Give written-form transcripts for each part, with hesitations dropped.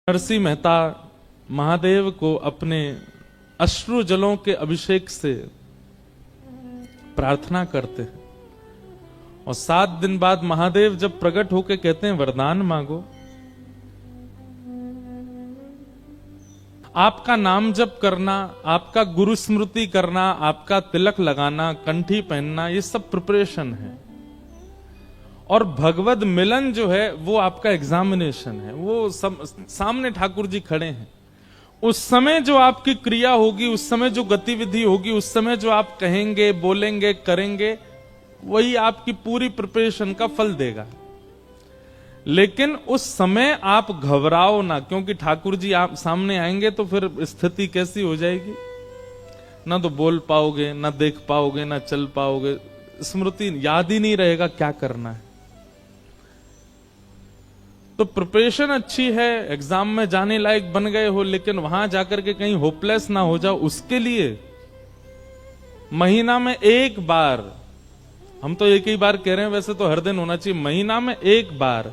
नरसिंह मेहता महादेव को अपने अश्रु जलों के अभिषेक से प्रार्थना करते हैं और 7 दिन बाद महादेव जब प्रकट होकर कहते हैं वरदान मांगो, आपका नाम जप करना, आपका गुरु स्मृति करना, आपका तिलक लगाना, कंठी पहनना, ये सब प्रिपरेशन है। और भगवद मिलन जो है वो आपका एग्जामिनेशन है। वो सब सामने ठाकुर जी खड़े हैं, उस समय जो आपकी क्रिया होगी, उस समय जो गतिविधि होगी, उस समय जो आप कहेंगे, बोलेंगे, करेंगे, वही आपकी पूरी प्रिपरेशन का फल देगा। लेकिन उस समय आप घबराओ ना, क्योंकि ठाकुर जी आप सामने आएंगे तो फिर स्थिति कैसी हो जाएगी, ना तो बोल पाओगे, ना देख पाओगे, ना चल पाओगे, स्मृति याद ही नहीं रहेगा क्या करना है। तो प्रिपरेशन अच्छी है, एग्जाम में जाने लायक बन गए हो, लेकिन वहां जाकर के कहीं होपलेस ना हो जाओ, उसके लिए महीना में एक बार, हम तो एक ही बार कह रहे हैं, वैसे तो हर दिन होना चाहिए, महीना में एक बार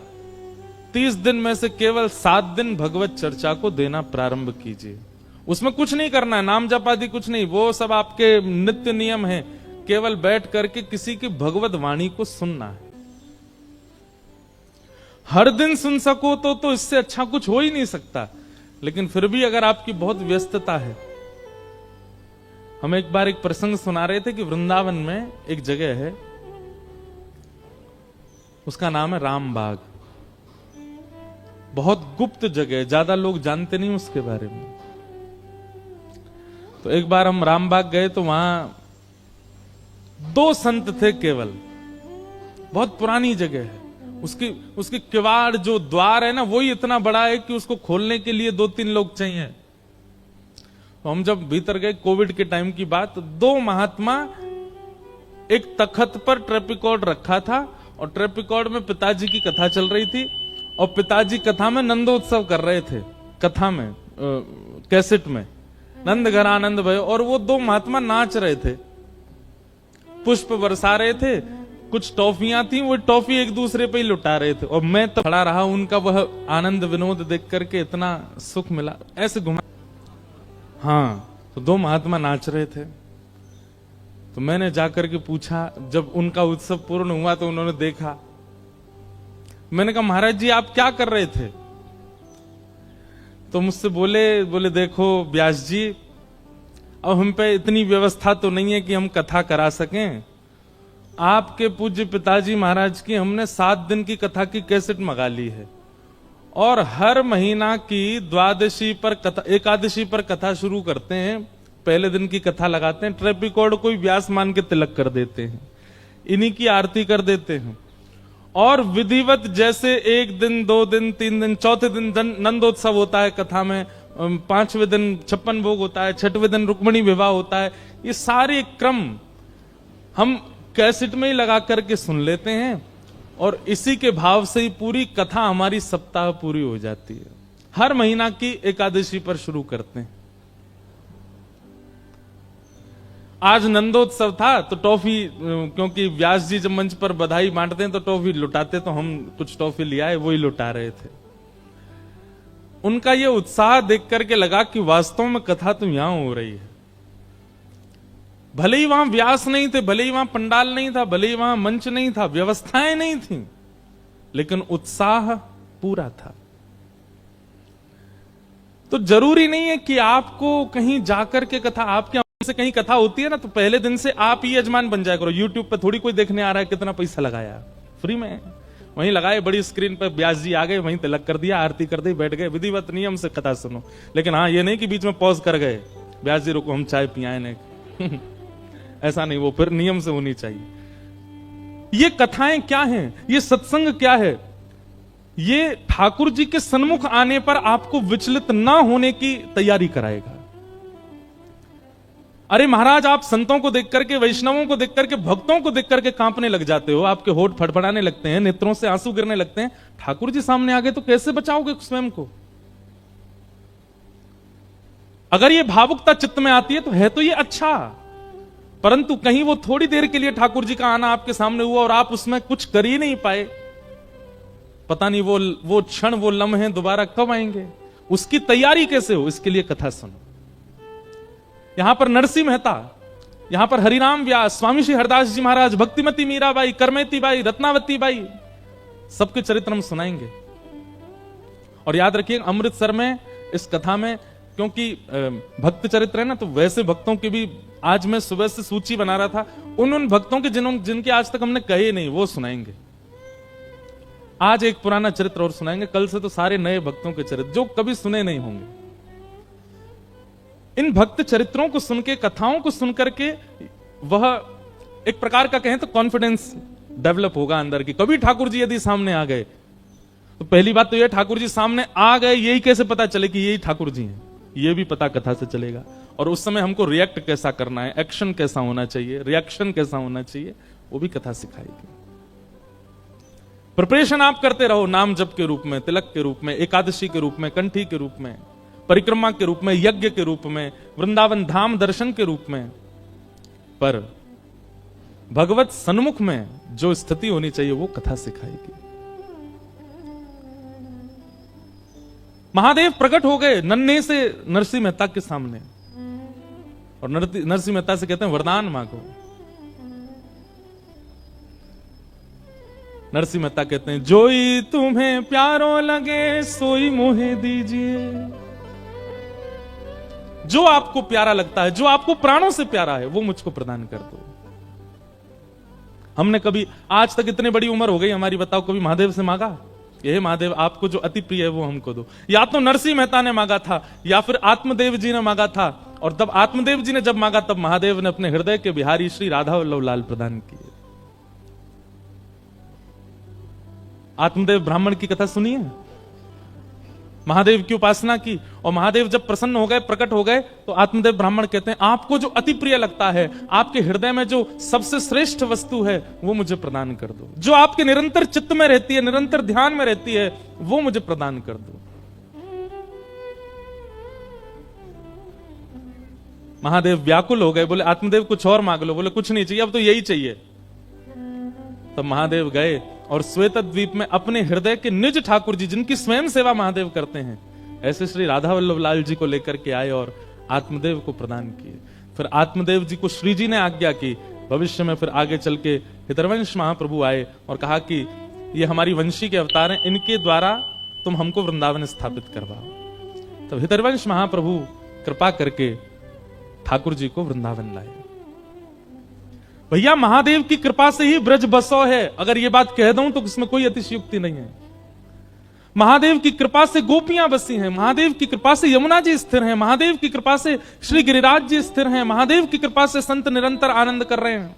30 दिन में से केवल 7 दिन भगवत चर्चा को देना प्रारंभ कीजिए। उसमें कुछ नहीं करना है, नाम जप आदि कुछ नहीं, वो सब आपके नित्य नियम है। केवल बैठ करके किसी की भगवत वाणी को सुनना है। हर दिन सुन सको तो इससे अच्छा कुछ हो ही नहीं सकता। लेकिन फिर भी अगर आपकी बहुत व्यस्तता है, हम एक बार एक प्रसंग सुना रहे थे कि वृंदावन में एक जगह है, उसका नाम है रामबाग। बहुत गुप्त जगह, ज्यादा लोग जानते नहीं उसके बारे में। तो एक बार हम रामबाग गए तो वहां 2 संत थे केवल। बहुत पुरानी जगह है, उसकी किवाड़ जो द्वार है ना, वही इतना बड़ा है कि उसको खोलने के लिए 2-3 लोग चाहिए। तो हम जब भीतर गए, कोविड के टाइम की बात, तो 2 महात्मा एक तखत पर ट्रैप रिकॉर्ड रखा था और ट्रैप रिकॉर्ड में पिताजी की कथा चल रही थी और पिताजी कथा में नंदोत्सव कर रहे थे। कथा में कैसेट में नंद घर आनंद भयो, और वो 2 महात्मा नाच रहे थे, पुष्प बरसा रहे थे, कुछ टॉफियां थी, वो टॉफी एक दूसरे पे ही लुटा रहे थे। और मैं तो खड़ा रहा, उनका वह आनंद विनोद देख करके इतना सुख मिला, ऐसे घुमा। हाँ, तो 2 महात्मा नाच रहे थे। तो मैंने जाकर के पूछा, जब उनका उत्सव पूर्ण हुआ तो उन्होंने देखा। मैंने कहा महाराज जी आप क्या कर रहे थे? तो मुझसे बोले देखो व्यास जी, अब हम पे इतनी व्यवस्था तो नहीं है कि हम कथा करा सकें। आपके पूज्य पिताजी महाराज की हमने 7 दिन की कथा की कैसेट मंगा ली है और हर महीना की द्वादशी पर कथा, एकादशी पर कथा शुरू करते हैं, पहले दिन की कथा लगाते हैं, ट्रैप रिकॉर्ड कोई व्यास मान के तिलक कर देते हैं, इन्हीं की आरती कर देते हैं। और विधिवत जैसे 1 दिन 2 दिन 3 दिन, चौथे दिन नंदोत्सव होता है कथा में, 5वें दिन 56 भोग होता है, 6वें दिन रुक्मिणी विवाह होता है। ये सारे क्रम हम कैसेट में ही लगा करके सुन लेते हैं और इसी के भाव से ही पूरी कथा हमारी सप्ताह पूरी हो जाती है। हर महीना की एकादशी पर शुरू करते हैं। आज नंदोत्सव था तो टॉफी, क्योंकि व्यास जी जब मंच पर बधाई बांटते हैं तो टॉफी लुटाते, तो हम कुछ टॉफी ले आए, वही लुटा रहे थे। उनका ये उत्साह देख करके लगा कि वास्तव में कथा तो यहां हो रही है। भले ही वहां व्यास नहीं थे, भले ही वहां पंडाल नहीं था, भले ही वहां मंच नहीं था, व्यवस्थाएं नहीं थी, लेकिन उत्साह पूरा था। तो जरूरी नहीं है कि आपको कहीं जाकर के कथा, आपके से कहीं कथा होती है ना, तो पहले दिन से आप ही यजमान बन जाया करो। यूट्यूब पे थोड़ी कोई देखने आ रहा है कितना पैसा लगाया, फ्री में वहीं लगाए, बड़ी स्क्रीन पर व्यास जी आ गए, वहीं तिलक कर दिया, आरती कर दी, बैठ गए, विधिवत नियम से कथा सुनो। लेकिन हाँ, ये नहीं कि बीच में पॉज कर गए, व्यास जी रुको हम चाय पियाए नहीं ऐसा नहीं, वो फिर नियम से होनी चाहिए। ये कथाएं क्या हैं, ये सत्संग क्या है, ये ठाकुर जी के सन्मुख आने पर आपको विचलित ना होने की तैयारी कराएगा। अरे महाराज, आप संतों को देख करके, वैष्णवों को देख करके, भक्तों को देख करके कांपने लग जाते हो, आपके होठ फड़फड़ाने लगते हैं, नेत्रों से आंसू गिरने लगते हैं। ठाकुर जी सामने आ गए तो कैसे बचाओगे स्वयं को? अगर ये भावुकता चित्त में आती है तो ये अच्छा, परंतु कहीं वो थोड़ी देर के लिए ठाकुर जी का आना आपके सामने हुआ और आप उसमें कुछ कर ही नहीं पाए, पता नहीं वो क्षण, वो लम्हे दोबारा कब आएंगे। उसकी तैयारी कैसे हो, इसके लिए कथा सुनो। यहां पर नरसिंह मेहता, यहां पर हरिराम व्यास, स्वामी श्री हरदास जी महाराज, भक्तिमती मीराबाई, करमेती बाई, रत्नावती बाई, सबके चरित्र हम सुनाएंगे। और याद रखिए अमृतसर में इस कथा में, क्योंकि भक्त चरित्र है ना, तो वैसे भक्तों की भी आज मैं सुबह से सूची बना रहा था, उन भक्तों के जिनके आज तक हमने कहे नहीं, वो सुनाएंगे। आज एक पुराना चरित्र और सुनाएंगे, कल से तो सारे नए भक्तों के चरित्र जो कभी सुने नहीं होंगे। इन भक्त चरित्रों को सुन के, कथाओं को सुनकर के वह एक प्रकार का कहें तो कॉन्फिडेंस डेवलप होगा अंदर की। कभी ठाकुर जी यदि सामने आ गए तो पहली बात तो यह, ठाकुर जी सामने आ गए यही कैसे पता चले कि यही ठाकुर जी हैं, ये भी पता कथा से चलेगा। और उस समय हमको रिएक्ट कैसा करना है, एक्शन कैसा होना चाहिए, रिएक्शन कैसा होना चाहिए, वो भी कथा सिखाएगी। प्रिपरेशन आप करते रहो, नाम जप के रूप में, तिलक के रूप में, एकादशी के रूप में, कंठी के रूप में, परिक्रमा के रूप में, यज्ञ के रूप में, वृंदावन धाम दर्शन के रूप में। पर भगवत सन्मुख में जो स्थिति होनी चाहिए वो कथा सिखाएगी। महादेव प्रकट हो गए नन्हे से नरसिंह मेहता के सामने, और नरसिंह मेहता से कहते हैं वरदान मांगो। नरसिंह मेहता कहते हैं जोई तुम्हें प्यारो लगे सोई मोहे दीजिए। जो आपको प्यारा लगता है, जो आपको प्राणों से प्यारा है, वो मुझको प्रदान कर दो। हमने कभी आज तक इतनी बड़ी उम्र हो गई हमारी, बताओ कभी महादेव से मांगा, ये महादेव आपको जो अति प्रिय है वो हमको दो। या तो नरसिंह मेहता ने मांगा था या फिर आत्मदेव जी ने मांगा था, और तब आत्मदेव जी ने जब मांगा तब महादेव ने अपने हृदय के बिहारी श्री राधा वल्लभ लाल प्रदान किए। आत्मदेव ब्राह्मण की कथा सुनिए, महादेव की उपासना की, और महादेव जब प्रसन्न हो गए, प्रकट हो गए, तो आत्मदेव ब्राह्मण कहते हैं आपको जो अति प्रिय लगता है, आपके हृदय में जो सबसे श्रेष्ठ वस्तु है, वो मुझे प्रदान कर दो। जो आपके निरंतर चित्त में रहती है, निरंतर ध्यान में रहती है, वो मुझे प्रदान कर दो। महादेव व्याकुल हो गए, बोले आत्मदेव कुछ और मांग लो। बोले कुछ नहीं चाहिए, अब तो यही चाहिए। तब महादेव गए और श्वेत द्वीप में अपने हृदय के निज ठाकुर जी, जिनकी स्वयं सेवा महादेव करते हैं, ऐसे श्री राधा वल्लभ लाल जी को लेकर के आए और आत्मदेव को प्रदान किए। फिर आत्मदेव जी को श्री जी ने आज्ञा की, भविष्य में फिर आगे चल के हितरवंश महाप्रभु आए और कहा कि ये हमारी वंशी के अवतार हैं, इनके द्वारा तुम हमको वृंदावन स्थापित करवाओ। तब हितरवंश महाप्रभु कृपा करके ठाकुर जी को वृंदावन लाए। भैया महादेव की कृपा से ही ब्रज बसो है, अगर ये बात कह दूं तो इसमें कोई अतिशयोक्ति नहीं है। महादेव की कृपा से गोपियां बसी हैं, महादेव की कृपा से यमुना जी स्थिर हैं, महादेव की कृपा से श्री गिरिराज जी स्थिर हैं, महादेव की कृपा से संत निरंतर आनंद कर रहे हैं।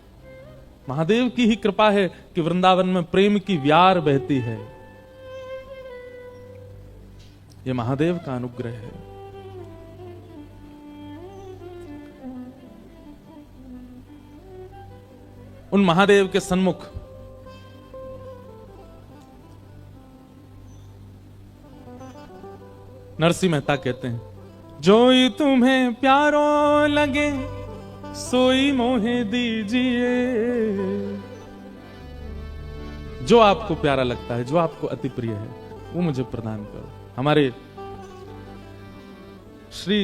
महादेव की ही कृपा है कि वृंदावन में प्रेम की व्यार बहती है। यह महादेव का अनुग्रह है। उन महादेव के सन्मुख नरसिंह मेहता कहते हैं जोई तुम्हें प्यारो लगे सोई मोहे दीजिए। जो आपको प्यारा लगता है, जो आपको अति प्रिय है, वो मुझे प्रदान करो। हमारे श्री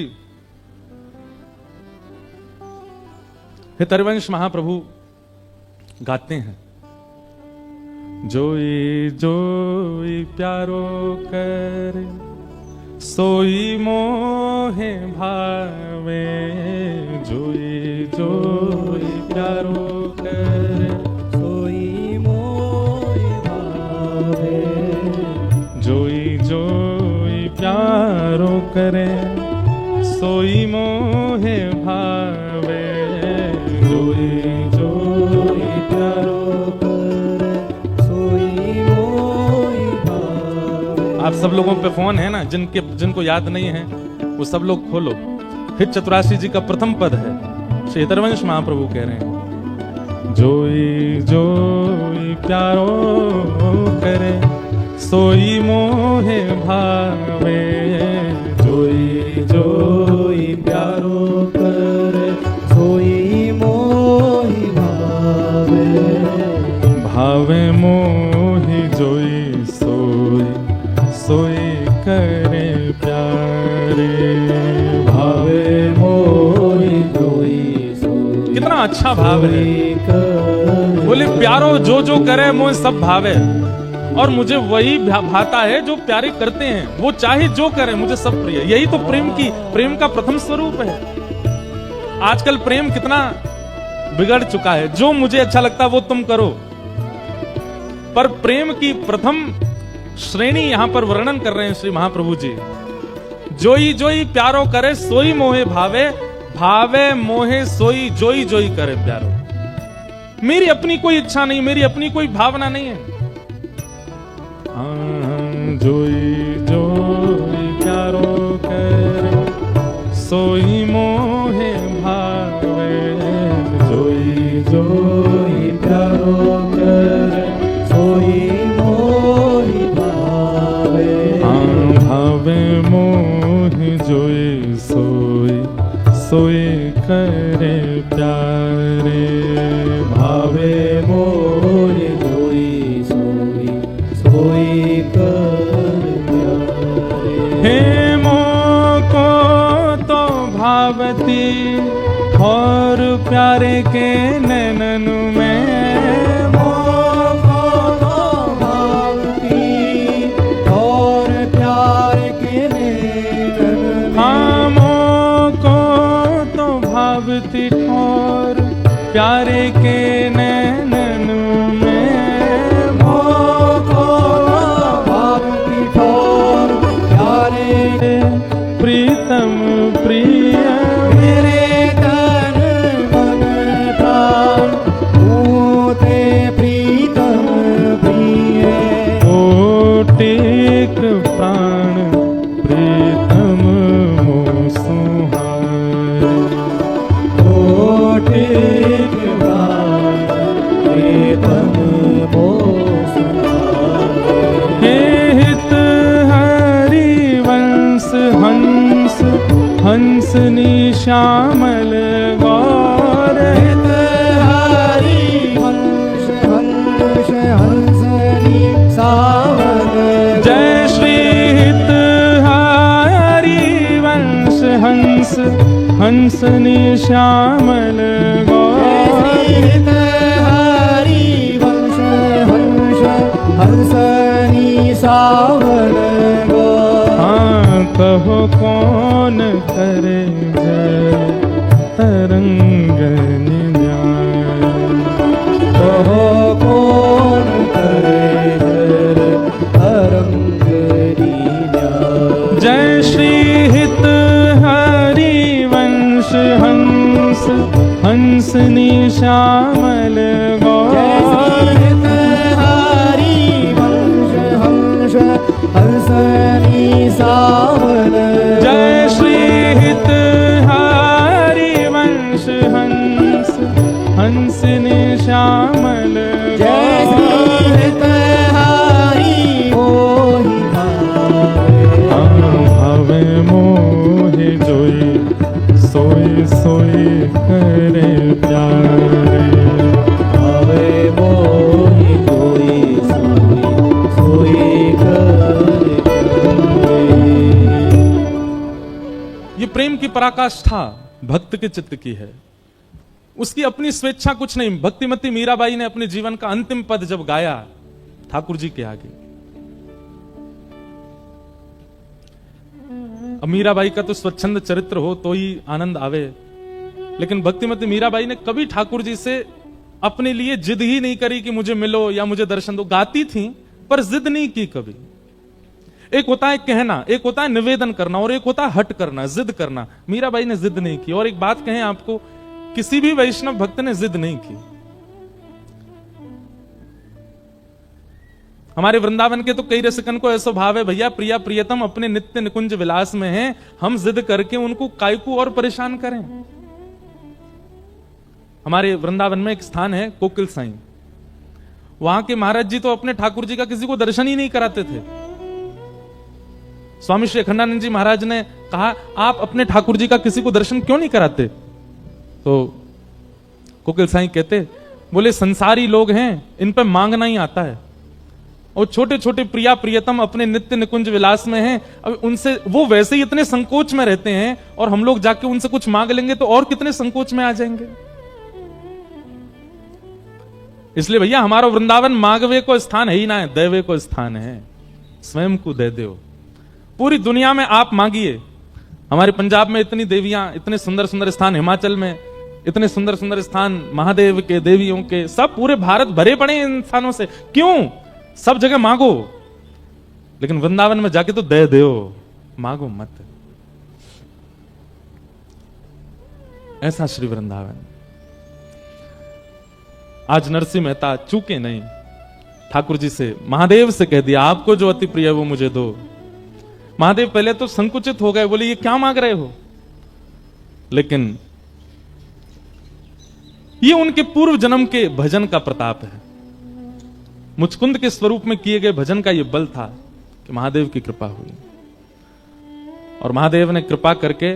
हितरवंश महाप्रभु गाते हैं जोई जोई प्यारो करे सोई मोहे भावे। जोई जोई प्यारो करे सोई मोहे भावे। जोई जोई प्यारो करे सोई मोहे भावे। जोई जोई प्यारो करे सोई मोहे भावे। आप सब लोगों पे फोन है ना, जिनको याद नहीं है वो सब लोग खोलो। हित चतुराशी जी का प्रथम पद है, श्री हितरवंश महाप्रभु कह रहे हैं जोई जोई प्यारो करे सोई मोहे भावे। जोई जोई प्यारो करे सोई मोहे भावे। भावे मोहि जोई सोई सोई करे प्यार। अच्छा भाव है। बोले प्यारो जो जो करे मुझे सब भावे, और मुझे वही भाता है जो प्यारे करते हैं, वो चाहे जो करे मुझे सब प्रिय। यही तो प्रेम का प्रथम स्वरूप है। आजकल प्रेम कितना बिगड़ चुका है, जो मुझे अच्छा लगता है वो तुम करो। पर प्रेम की प्रथम श्रेणी यहां पर वर्णन कर रहे हैं श्री महाप्रभु जी। जोई जोई प्यारो करे सोई मोहे भावे, भावे मोहे सोई जोई जोई करे प्यारो। मेरी अपनी कोई इच्छा नहीं, मेरी अपनी कोई भावना नहीं है। जोई जोई प्यारो करे सोई मोहे भावे, जोई जोई प्यारो करे सोई मोहि भावे। भावे मोहि जोई सोई सोई करे प्यारे, भावे मोहि जोई सोई सोई करे प्यारे। हे मोको तो भावती और प्यारे के नैनन में, मोको तो भावती और प्यारे के नैनन में। हाँ मोको तो भावती और प्यारे के नैनन में, मोको भावती और प्यारे प्रीतम प्रिय मेरे तन मन प्राण होते प्रीतम प्रिय। कोटिक प्राण प्रीतम मोह सुहाए, कोटिक प्राण प्रीतम मोह सुहाए। हे हित हरि वंश हंस हंसनी श्यामल गौर, हित हरि वंश हंस हंसनी सावन। जय श्री हित हरि वंश हंस हंसनी श्यामल गौर। हित हरि वंश हंस हंसनी सावन गौर। हाँ कहो कौन करे जय तरंग न्याय, कहो कौन करे जय तरंग न्याय। जय श्री हित हरि वंश हंस हंसनी श्यामल गौर। हित हरि वंश हंस हंसनी सावन। जय श्री हित हरि वंश हंस हंसनी श्यामल जय श्री हित हरि मोहि भावे। भावे मोहे जोई सोई सोई करे प्यारे, भावे मोहि जोई सोई सोई करे प्यारे। ये प्रेम की पराकाष्ठा भक्त के चित्त की है। उसकी अपनी स्वेच्छा कुछ नहीं। भक्तिमती मीराबाई ने अपने जीवन का अंतिम पद जब गाया ठाकुर जी के आगे, अब मीराबाई का तो स्वच्छंद चरित्र हो तो ही आनंद आवे, लेकिन भक्तिमती मीराबाई ने कभी ठाकुर जी से अपने लिए जिद ही नहीं करी कि मुझे मिलो या मुझे दर्शन दो। गाती थी पर जिद नहीं की कभी। एक होता है कहना, एक होता है निवेदन करना, और एक होता है हट करना, जिद करना। मीराबाई ने जिद नहीं की। और एक बात कहें आपको, किसी भी वैष्णव भक्त ने जिद नहीं की। हमारे वृंदावन के तो कई रसिकन को ऐसा भाव है, भैया प्रिया प्रियतम अपने नित्य निकुंज विलास में हैं, हम जिद करके उनको कायकू और परेशान करें। हमारे वृंदावन में एक स्थान है कोकिल साई, वहां के महाराज जी तो अपने ठाकुर जी का किसी को दर्शन ही नहीं कराते थे। स्वामी श्री अखंडानंद जी महाराज ने कहा, आप अपने ठाकुर जी का किसी को दर्शन क्यों नहीं कराते? तो कोकिल साई कहते, बोले संसारी लोग हैं, इन पर मांगना ही आता है, और छोटे छोटे प्रिया प्रियतम अपने नित्य निकुंज विलास में हैं। अब उनसे वो वैसे ही इतने संकोच में रहते हैं, और हम लोग जाके उनसे कुछ मांग लेंगे तो और कितने संकोच में आ जाएंगे। इसलिए भैया हमारा वृंदावन मांगवे को स्थान है ही ना है, देवे को स्थान है। स्वयं को दे दो। पूरी दुनिया में आप मांगिए। हमारे पंजाब में इतनी देवियां, इतने सुंदर सुंदर स्थान, हिमाचल में इतने सुंदर सुंदर स्थान महादेव के, देवियों के, सब पूरे भारत भरे पड़े इन स्थानों से। क्यों? सब जगह मांगो, लेकिन वृंदावन में जाके तो दे दो, मांगो मत। ऐसा श्री वृंदावन। आज नरसिंह मेहता चूके नहीं, ठाकुर जी से, महादेव से कह दिया आपको जो अति प्रिय है वो मुझे दो। महादेव पहले तो संकुचित हो गए, बोले ये क्या मांग रहे हो, लेकिन ये उनके पूर्व जन्म के भजन का प्रताप है। मुचकुंद के स्वरूप में किए गए भजन का यह बल था कि महादेव की कृपा हुई, और महादेव ने कृपा करके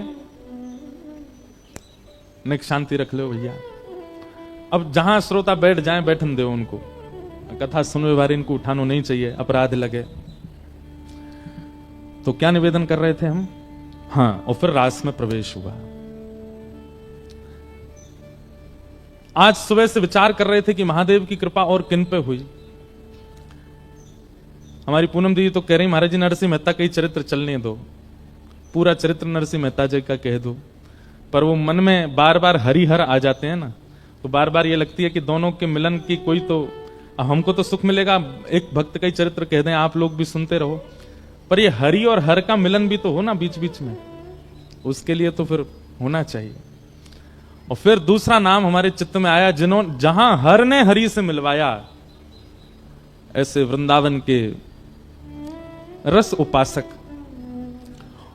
निक शांति रख लो भैया। अब जहां श्रोता बैठ जाएं, बैठन दो उनको, कथा सुनने वाले इनको उठानो नहीं चाहिए, अपराध लगे। तो क्या निवेदन कर रहे थे हम? हाँ, और फिर रास में प्रवेश हुआ। आज सुबह से विचार कर रहे थे कि महादेव की कृपा और किन पे हुई। हमारी पूनम दीदी तो कह रही महाराज जी नरसिंह मेहता का ही चरित्र चलने दो, पूरा चरित्र नरसिंह मेहता जी का कह दो। पर वो मन में बार बार हरिहर आ जाते हैं ना, तो बार बार ये लगती है कि दोनों के मिलन की कोई तो, हमको तो सुख मिलेगा, एक भक्त का ही चरित्र कह दें, आप लोग भी सुनते रहो, पर ये हरि और हर का मिलन भी तो हो ना बीच बीच में, उसके लिए तो फिर होना चाहिए। और फिर दूसरा नाम हमारे चित्त में आया, जहां हर ने हरि से मिलवाया, ऐसे वृंदावन के रस उपासक,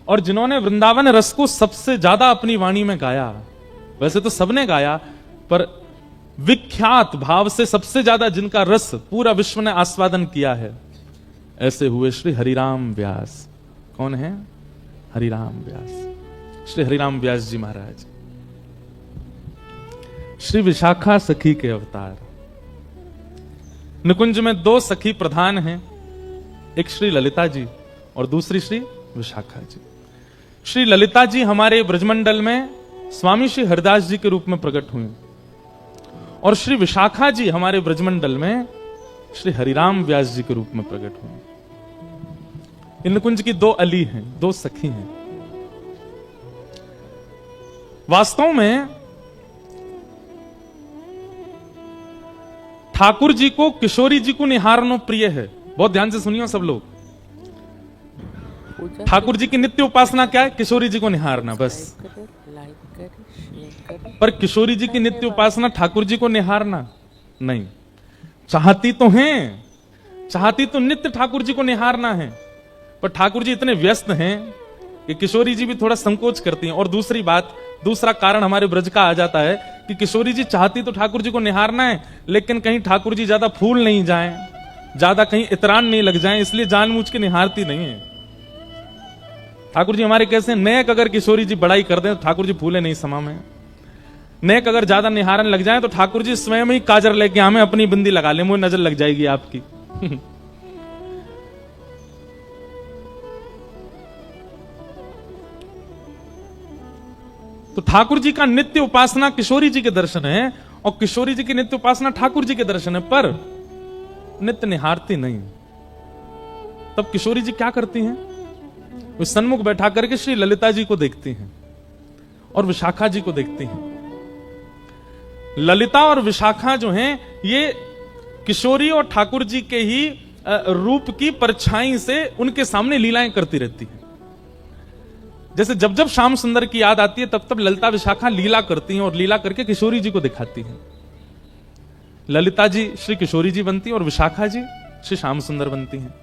और जिन्होंने वृंदावन रस को सबसे ज्यादा अपनी वाणी में गाया। वैसे तो सबने गाया, पर विख्यात भाव से सबसे ज्यादा जिनका रस पूरा विश्व ने आस्वादन किया है, ऐसे हुए श्री हरिराम व्यास। कौन है? हरिराम व्यास। श्री हरिराम व्यास जी महाराज श्री विशाखा सखी के अवतार। निकुंज में दो सखी प्रधान हैं, एक श्री ललिता जी और दूसरी श्री विशाखा जी। श्री ललिता जी हमारे ब्रजमंडल में स्वामी श्री हरिदास जी के रूप में प्रकट हुए, और श्री विशाखा जी हमारे ब्रजमंडल में श्री हरिराम व्यास जी के रूप में प्रकट हुए। इन निकुंज की दो अली हैं, दो सखी हैं। वास्तव में ठाकुर जी को किशोरी जी को निहारना प्रिय है। बहुत ध्यान से सुनियो सब लोग। ठाकुर जी की नित्य उपासना क्या है? किशोरी जी को निहारना, बस। पर किशोरी जी की नित्य उपासना ठाकुर जी को निहारना नहीं। चाहती तो हैं, चाहती तो नित्य ठाकुर जी को निहारना है, पर ठाकुर जी इतने व्यस्त हैं कि किशोरी जी भी थोड़ा संकोच करती हैं। और दूसरी बात, दूसरा कारण हमारे ब्रज का आ जाता है कि किशोरी जी चाहती तो ठाकुर जी को निहारना है, लेकिन कहीं ठाकुर जी ज्यादा फूल नहीं जाएं, ज्यादा कहीं इतरान नहीं लग जाएं, इसलिए जानबूझ के निहारती नहीं है। ठाकुर जी हमारे कैसे नेक, अगर किशोरी जी बड़ाई कर दें तो ठाकुर जी फूले नहीं समा में। नेक अगर ज्यादा निहारन लग जाए तो ठाकुर जी स्वयं ही काजर लेके हमें अपनी बिंदी लगा ले, मुझे नजर लग जाएगी आपकी। तो ठाकुर जी का नित्य उपासना किशोरी जी के दर्शन है, और किशोरी जी की नित्य उपासना ठाकुर जी के दर्शन है, पर नित्य निहारती नहीं। तब किशोरी जी क्या करती हैं? वो सन्मुख बैठा करके श्री ललिता जी को देखती हैं और विशाखा जी को देखती हैं। ललिता और विशाखा जो हैं, ये किशोरी और ठाकुर जी के ही रूप की परछाई से उनके सामने लीलाएं करती रहती हैं। जैसे जब जब श्याम सुंदर की याद आती है, तब तब ललिता विशाखा लीला करती हैं, और लीला करके किशोरी जी को दिखाती हैं। ललिता जी श्री किशोरी जी बनती हैं और विशाखा जी श्री श्याम सुंदर बनती हैं,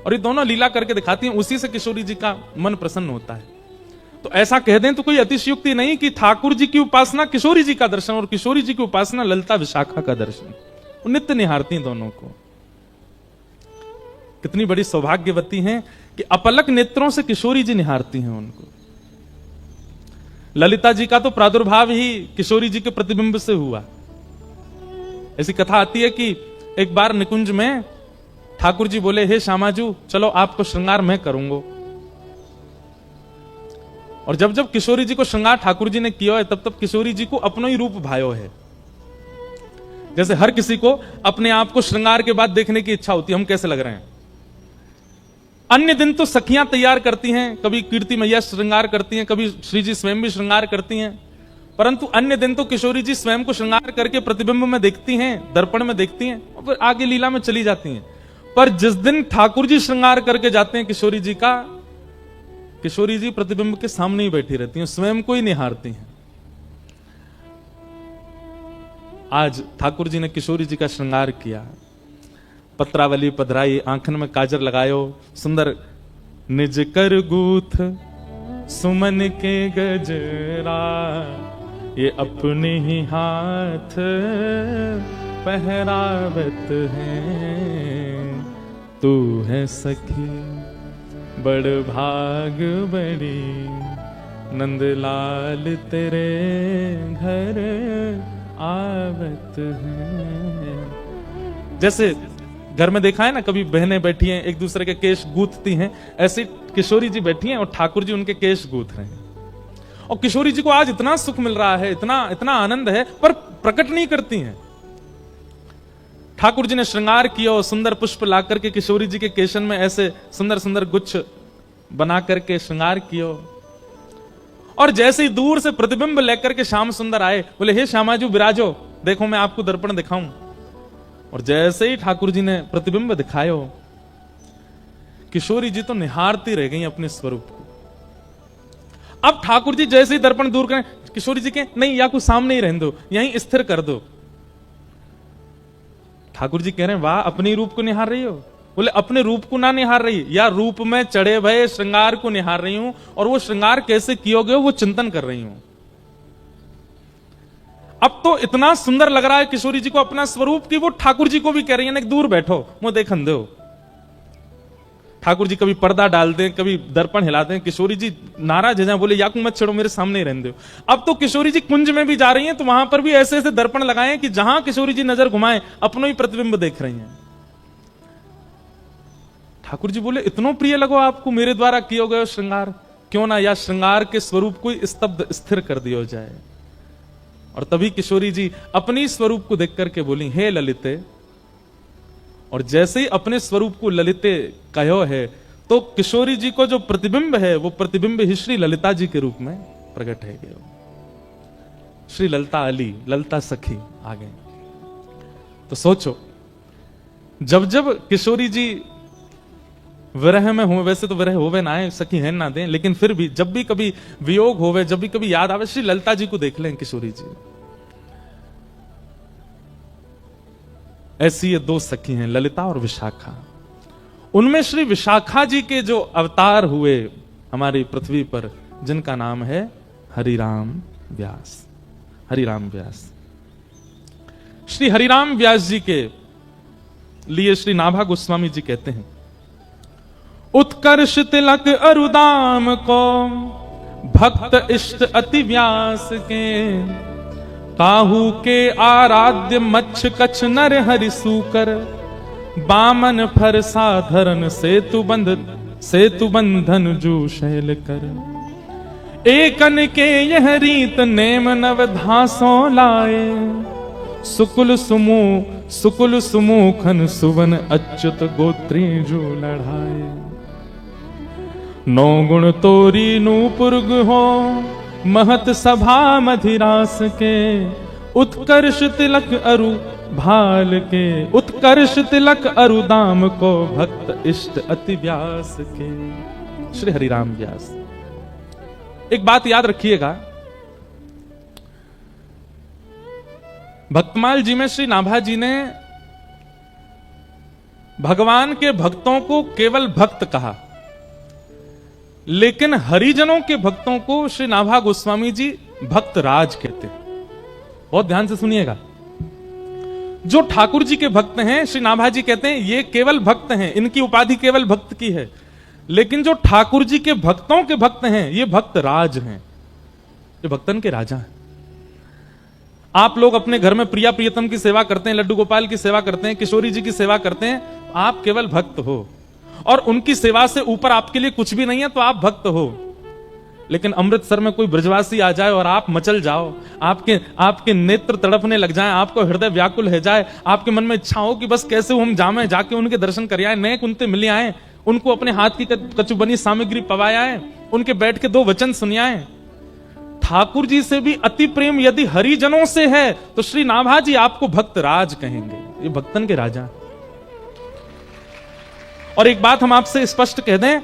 और ये दोनों लीला करके दिखाती हैं। उसी से किशोरी जी का मन प्रसन्न होता है। तो ऐसा कह दें तो कोई अतिशयोक्ति नहीं कि ठाकुर जी की उपासना किशोरी जी का दर्शन, और किशोरी जी की उपासना ललिता विशाखा का दर्शन। वो नित्य निहारती हैं दोनों को। कितनी बड़ी सौभाग्यवती हैं कि अपलक नेत्रों से किशोरी जी निहारती हैं उनको। ललिता जी का तो प्रादुर्भाव ही किशोरी जी के प्रतिबिंब से हुआ। ऐसी कथा आती है कि एक बार निकुंज में ठाकुर जी बोले, हे श्यामाजू चलो आपको श्रृंगार मैं करूंगा। और जब जब किशोरी जी को श्रृंगार ठाकुर जी ने किया है, तब तब किशोरी जी को अपनो ही रूप भायो है। जैसे हर किसी को अपने आप को श्रृंगार के बाद देखने की इच्छा होती है, हम कैसे लग रहे हैं। अन्य दिन तो सखियां तैयार करती हैं, कभी कीर्ति मैया श्रृंगार करती हैं, कभी श्री जी स्वयं भी श्रृंगार करती हैं, परंतु अन्य दिन तो किशोरी जी स्वयं को श्रृंगार करके प्रतिबिंब में देखती हैं, दर्पण में देखती हैं और फिर आगे लीला में चली जाती हैं। पर जिस दिन ठाकुर जी श्रृंगार करके जाते हैं किशोरी जी का, किशोरी जी प्रतिबिंब के सामने ही बैठी रहती हैं, स्वयं को ही निहारती हैं। आज ठाकुर जी ने किशोरी जी का श्रृंगार किया, पत्रावली पधराई, आंखन में काजर लगायो, सुंदर निज कर गूथ सुमन के गजरा, ये अपने ही हाथ पहरावत है, तू है सखी बड़ भाग बड़ी, नंदलाल तेरे घर आवत है। जैसे घर में देखा है ना, कभी बहनें बैठी हैं एक दूसरे के केश गूंथती हैं, ऐसे किशोरी जी बैठी हैं और ठाकुर जी उनके केश गूंथ रहे हैं। और किशोरी जी को आज इतना सुख मिल रहा है, इतना इतना आनंद है, पर प्रकट नहीं करती हैं। ठाकुर जी ने श्रृंगार किया और सुंदर पुष्प ला करके किशोरी जी के केशन में ऐसे सुंदर सुंदर गुच्छ बना करके श्रृंगार किया, और जैसे ही दूर से प्रतिबिंब लेकर के श्याम सुंदर आए, बोले हे श्यामा जी विराजो, देखो मैं आपको दर्पण दिखाऊं। और जैसे ही ठाकुर जी ने प्रतिबिंब दिखायो, किशोरी जी तो निहारती रह गई अपने स्वरूप को। अब ठाकुर जी जैसे ही दर्पण दूर करें, किशोरी जी के नहीं या कुछ सामने ही रहने दो, यहीं स्थिर कर दो। ठाकुर जी कह रहे हैं वाह, अपनी रूप को निहार रही हो? बोले अपने रूप को ना निहार रही, या रूप में चढ़े भये श्रृंगार को निहार रही हूं, और वो श्रृंगार कैसे कियोगे वो चिंतन कर रही हूं। अब तो इतना सुंदर लग रहा है किशोरी जी को अपना स्वरूप की वो ठाकुर जी को भी कह रही है ना दूर बैठो, मुंह देखन दो। ठाकुर जी कभी पर्दा डाल दें, कभी दर्पण हिला दें, किशोरी जी नाराज है जाए, बोले याकू मत छेड़ो, मेरे सामने ही रहने दो। अब तो किशोरी जी कुंज में भी जा रही हैं, तो वहां पर भी ऐसे ऐसे दर्पण लगाए कि जहां किशोरी जी नजर घुमाए अपनो ही प्रतिबिंब देख रही हैं। ठाकुर जी बोले इतनो प्रिय लगो आपको मेरे द्वारा किया गया श्रृंगार, क्यों ना या श्रृंगार के स्वरूप को स्तब्ध स्थिर कर दिया जाए। और तभी किशोरी जी अपनी स्वरूप को देख करके बोली हे ललिते, और जैसे ही अपने स्वरूप को ललिते कहो है, तो किशोरी जी को जो प्रतिबिंब है वो प्रतिबिंब ही श्री ललिता जी के रूप में प्रकट है गए। श्री ललिता अली, ललिता सखी आ गए। तो सोचो, जब जब किशोरी जी विरह में हो, वैसे तो विरह होवे ना आए, सखी है ना दें, लेकिन फिर भी जब भी कभी वियोग होवे, जब भी कभी याद आवे, श्री ललिता जी को देख लें किशोरी जी। ऐसी ये दो सखी हैं, ललिता और विशाखा। उनमें श्री विशाखा जी के जो अवतार हुए हमारी पृथ्वी पर, जिनका नाम है हरिराम व्यास। हरिराम व्यास, श्री हरिराम व्यास जी के लिए श्री नाभा गोस्वामी जी कहते हैं, उत्कर्ष तिलक अरुदाम को भक्त इष्ट अति व्यास के, काहू के आराध्य मच्छ कच्छ नर हरि सूकर, बामन फर साधरन सेतु बंधन जू शैल कर, एकन के यह रीत नेम नव धासों लाए, सुकुल सुमुखन सुवन अच्युत गोत्री जो लढ़ाए, नौ गुण तोरी नूपुर्ग हो महत सभा मधिरास के, उत्कर्ष तिलक अरु भाल के, उत्कर्ष तिलक अरुदाम को भक्त इष्ट अति व्यास के। श्री हरिराम व्यास। एक बात याद रखिएगा, भक्तमाल जी में श्री नाभा जी ने भगवान के भक्तों को केवल भक्त कहा, लेकिन हरिजनों के भक्तों को श्री नाभा गोस्वामी जी भक्त राज कहते हैं। बहुत ध्यान से सुनिएगा, जो ठाकुर जी के भक्त हैं श्री नाभा जी कहते हैं ये केवल भक्त हैं, इनकी उपाधि केवल भक्त की है, लेकिन जो ठाकुर जी के भक्तों के भक्त हैं ये भक्त राज हैं, ये भक्तन के राजा हैं। आप लोग अपने घर में प्रिया प्रियतम की सेवा करते हैं, लड्डू गोपाल की सेवा करते हैं, किशोरी जी की सेवा करते हैं, आप केवल भक्त हो, और उनकी सेवा से ऊपर आपके लिए कुछ भी नहीं है तो आप भक्त हो। लेकिन अमृतसर में कोई ब्रजवासी आ जाए और आप मचल जाओ, आपके नेत्र तड़पने लग जाएं, आपको हृदय व्याकुल हो जाए, आपके मन में इच्छा हो कि बस कैसे हम जामे, जाके उनके दर्शन कर आए, नए कुंते मिल आए, उनको अपने हाथ की कछु बनी सामग्री पवाए, उनके बैठ के 2 वचन सुनियाए। ठाकुर जी से भी अति प्रेम यदि हरिजनों से है तो श्री नाभा जी आपको भक्त राज कहेंगे। ये भक्तन के राजा। और एक बात हम आपसे स्पष्ट कह दें,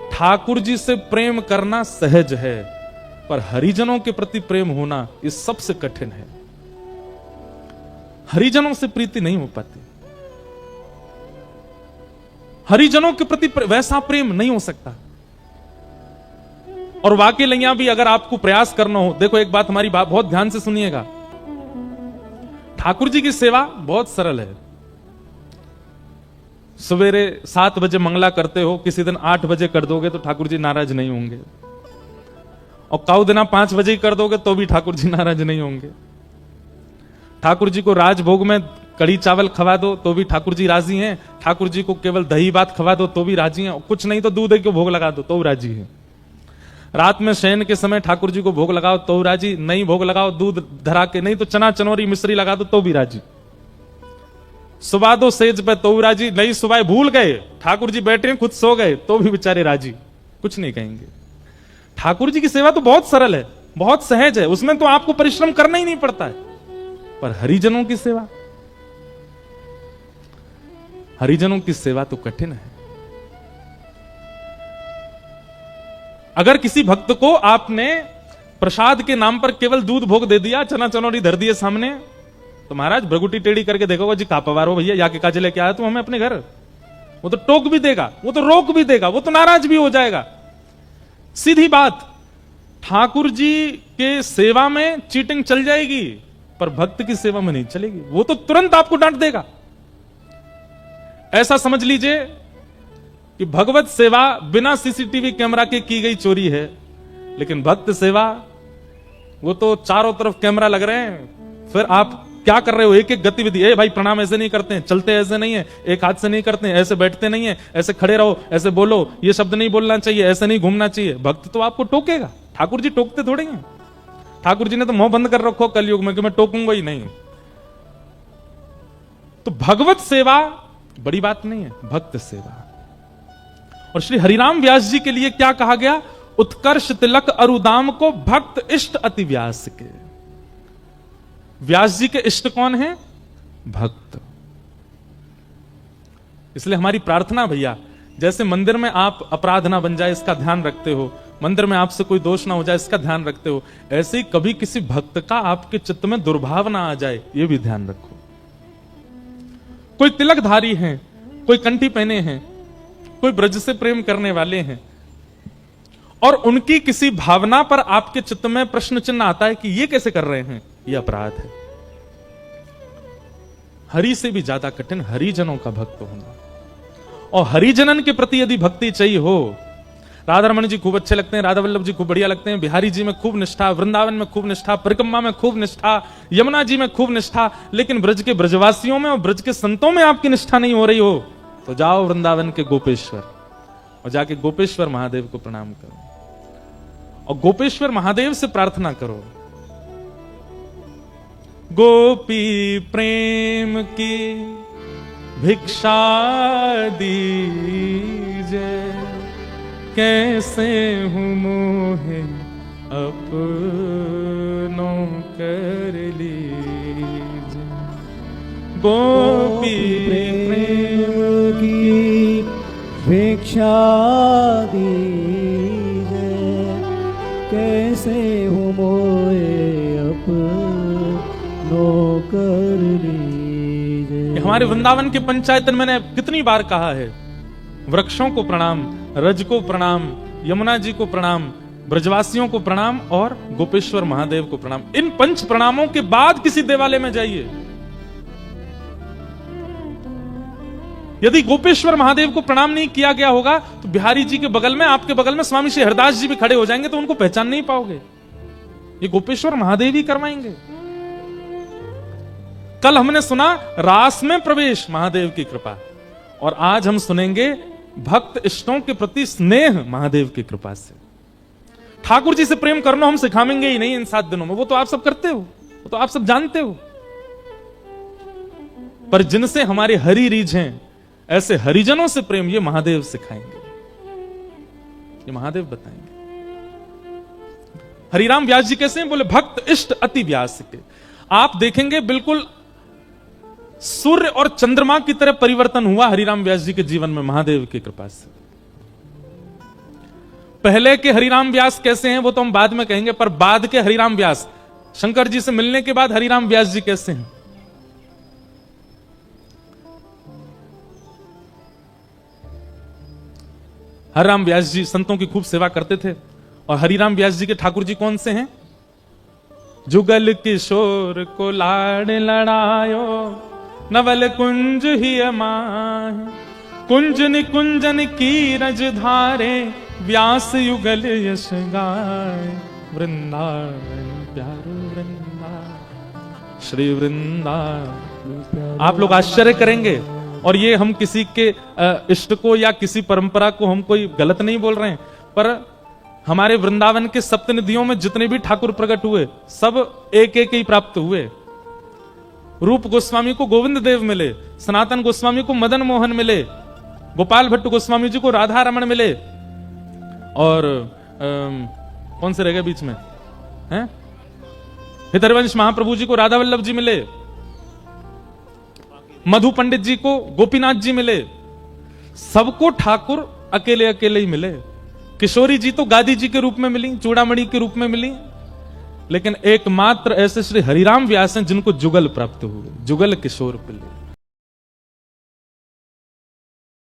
ठाकुर जी से प्रेम करना सहज है, पर हरिजनों के प्रति प्रेम होना ये सबसे कठिन है। हरिजनों से प्रीति नहीं हो पाती, हरिजनों के प्रति वैसा प्रेम नहीं हो सकता। और वाकई लैया भी अगर आपको प्रयास करना हो, देखो एक बात हमारी बात बहुत ध्यान से सुनिएगा, ठाकुर जी की सेवा बहुत सरल है। सवेरे 7 बजे मंगला करते हो, किसी दिन 8 बजे कर दोगे तो ठाकुर जी नाराज नहीं होंगे, और काउ दिना 5 बजे ही कर दोगे तो भी ठाकुर जी नाराज नहीं होंगे। ठाकुर जी को राजभोग में कड़ी चावल खवा दो तो भी ठाकुर जी राजी हैं, ठाकुर जी को केवल दही भात खवा दो तो भी राजी हैं, कुछ नहीं तो दूध के भोग लगा दो तो राजी हैं। रात में शयन के समय ठाकुर जी को भोग लगाओ तो राजी, नहीं भोग लगाओ दूध धरा के, नहीं तो चना चनौरी मिश्री लगा दो तो भी राजी। सुबह दो सेज पे तो राजी, नहीं सुबह भूल गए, ठाकुर जी बैठे खुद सो गए तो भी बेचारे राजी, कुछ नहीं कहेंगे। ठाकुर जी की सेवा तो बहुत सरल है, बहुत सहज है, उसमें तो आपको परिश्रम करना ही नहीं पड़ता है। पर हरिजनों की सेवा, हरिजनों की सेवा तो कठिन है। अगर किसी भक्त को आपने प्रसाद के नाम पर केवल दूध भोग दे दिया, चना चनौरी धर दिए सामने, तो महाराज भ्रगुटी टेढ़ी करके देखोगे जी का पवार हो भैया, या के काजे लेके आया तुम हमें अपने घर, वो तो टोक भी देगा, वो तो रोक भी देगा, वो तो नाराज भी हो जाएगा। सीधी बात, ठाकुर जी के सेवा में चीटिंग चल जाएगी पर भक्त की सेवा में नहीं चलेगी, वो तो तुरंत आपको डांट देगा। ऐसा समझ लीजिए कि भगवत सेवा बिना सीसीटीवी कैमरा के की गई चोरी है, लेकिन भक्त सेवा वो तो चारों तरफ कैमरा लग रहे हैं, फिर आप क्या कर रहे हो, एक एक गतिविधि, ए भाई प्रणाम ऐसे नहीं करते हैं, चलते ऐसे नहीं है, एक हाथ से नहीं करते हैं, ऐसे बैठते नहीं है, ऐसे खड़े रहो, ऐसे बोलो, ये शब्द नहीं बोलना चाहिए, ऐसे नहीं घूमना चाहिए। भक्त तो आपको टोकेगा, ठाकुर जी टोकते थोड़े हैं। ठाकुर जी ने तो मुंह बंद कर रखो कलयुग में कि मैं टोकूंगा ही नहीं। तो भगवत सेवा बड़ी बात नहीं है, भक्त सेवा। और श्री हरिराम व्यास जी के लिए क्या कहा गया, उत्कर्ष तिलक अरुदाम को भक्त इष्ट अति व्यास के। व्यास जी के इष्ट कौन है, भक्त। इसलिए हमारी प्रार्थना भैया, जैसे मंदिर में आप अपराध ना बन जाए इसका ध्यान रखते हो, मंदिर में आपसे कोई दोष ना हो जाए इसका ध्यान रखते हो, ऐसे ही कभी किसी भक्त का आपके चित्त में दुर्भाव ना आ जाए ये भी ध्यान रखो। कोई तिलकधारी हैं, कोई कंठी पहने हैं, कोई ब्रज से प्रेम करने वाले हैं, और उनकी किसी भावना पर आपके चित्त में प्रश्न चिन्ह आता है कि ये कैसे कर रहे हैं, ये अपराध है। हरि से भी ज्यादा कठिन हरिजनों का भक्त होना। और हरिजनन के प्रति यदि भक्ति चाहिए हो, राधा रमन जी खूब अच्छे लगते हैं, राधा वल्लभ जी खूब बढ़िया लगते हैं, बिहारी जी में खूब निष्ठा, वृंदावन में खूब निष्ठा, परिक्रमा में खूब निष्ठा, यमुना जी में खूब निष्ठा, लेकिन ब्रज के ब्रजवासियों में और ब्रज के संतों में आपकी निष्ठा नहीं हो रही हो, तो जाओ वृंदावन के गोपेश्वर और जाके गोपेश्वर महादेव को प्रणाम करो और गोपेश्वर महादेव से प्रार्थना करो, गोपी प्रेम की भिक्षा दीजे, कैसे हूं मोहे अपनों कर लीजे। गोपी प्रेम की भिक्षा दीजे, कैसे हूँ मोए अपनों कर लीजे। हमारे वृंदावन के पंचायतन मैंने कितनी बार कहा है, वृक्षों को प्रणाम, रज को प्रणाम, यमुना जी को प्रणाम, ब्रजवासियों को प्रणाम और गोपेश्वर महादेव को प्रणाम। इन 5 प्रणामों के बाद किसी देवालय में जाइए। यदि गोपेश्वर महादेव को प्रणाम नहीं किया गया होगा तो बिहारी जी के बगल में, आपके बगल में स्वामी श्री हरदास जी भी खड़े हो जाएंगे तो उनको पहचान नहीं पाओगे। ये गोपेश्वर महादेव ही करवाएंगे। कल हमने सुना रास में प्रवेश महादेव की कृपा, और आज हम सुनेंगे भक्त इष्टों के प्रति स्नेह महादेव की कृपा से। ठाकुर जी से प्रेम करना हम सिखाएंगे ही नहीं इन 7 दिनों में, वो तो आप सब करते हो, वो तो आप सब जानते हो। पर जिनसे हमारे हरि रीझ हैं, ऐसे हरिजनों से प्रेम ये महादेव सिखाएंगे, ये महादेव बताएंगे। हरिराम व्यास जी कैसे हैं? बोले भक्त इष्ट अति व्यास के। आप देखेंगे बिल्कुल सूर्य और चंद्रमा की तरह परिवर्तन हुआ हरिराम व्यास जी के जीवन में महादेव की कृपा से। पहले के हरिराम व्यास कैसे हैं वो तो हम बाद में कहेंगे, पर बाद के हरिराम व्यास, शंकर जी से मिलने के बाद हरिराम व्यास जी कैसे हैं? हरिराम व्यास जी संतों की खूब सेवा करते थे। और हरिराम व्यास जी के ठाकुर जी कौन से हैं? जुगल किशोर को लाड़ लड़ायो, नवल कुंज ही माह, कुंज निकुंजन की रज धारे, व्यास युगल यश गाय, वृंदावन प्यारो वृंदावन श्री वृंदावन। आप लोग आश्चर्य करेंगे, और ये हम किसी के इष्ट को या किसी परंपरा को हम कोई गलत नहीं बोल रहे हैं, पर हमारे वृंदावन के सप्तनिधियों में जितने भी ठाकुर प्रकट हुए सब एक एक ही प्राप्त हुए। रूप गोस्वामी को गोविंद देव मिले, सनातन गोस्वामी को मदन मोहन मिले, गोपाल भट्ट गोस्वामी जी को राधा रमण मिले, और कौन से रह गए बीच में हैं? हितरवंश महाप्रभु जी को राधा वल्लभ जी मिले, मधु पंडित जी को गोपीनाथ जी मिले। सबको ठाकुर अकेले अकेले ही मिले। किशोरी जी तो गादी जी के रूप में मिली, चूड़ामणि के रूप में मिली, लेकिन एकमात्र ऐसे श्री हरिराम व्यास हैं जिनको जुगल प्राप्त हुए, जुगल किशोर मिले।